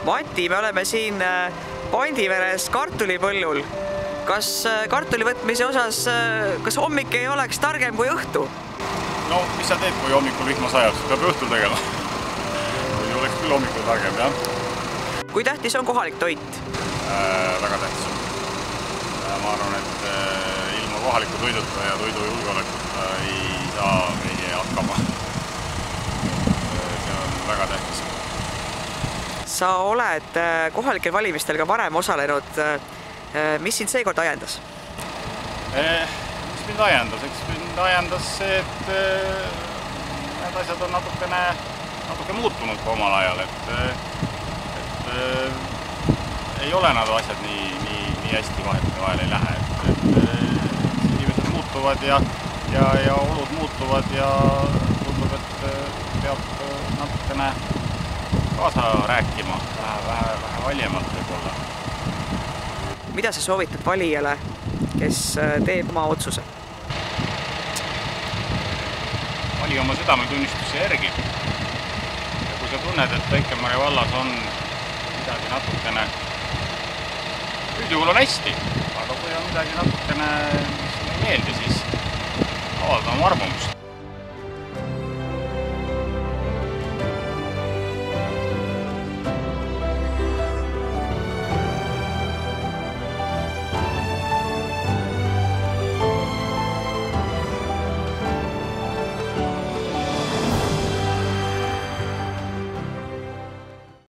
Mati, me oleme siin Pandiveres kartulipõllul. Kas kartuli võtmise osas, kas hommik ei oleks targem kui õhtu? No, mis sa teed, kui hommikul vihma sajab? Peab õhtul tegema. Kui oleks küll hommikul targem, jah. Kui tähtis on kohalik toit? Väga tähtis on. Ma arvan, et ilma kohaliku toiduta ja toidu julgeolekuta ei saa meie hakkama. See on väga tähtis. Sa oled kohalikel valimistel ka varem osalenud. Mis sind seekord ajendas? Mis mind ajendas? Eks mind ajendas see, et need asjad on natuke muutunud ka omal ajal. Et ei ole nad asjad nii hästi vahel ei lähe. Inimesed muutuvad ja olud muutuvad ja tundub, et peab natukene kaasa rääkima, vähe valijamalt võib-olla. Mida sa soovitad valijale, kes teeb oma otsuse? Vali oma südametunnistuse järgi. Ja kui sa tunned, et Väike-Maarja vallas on midagi natukene, üldjuhul on hästi, aga kui on midagi natukene, mis ei meeldi, siis avalda oma arvamust.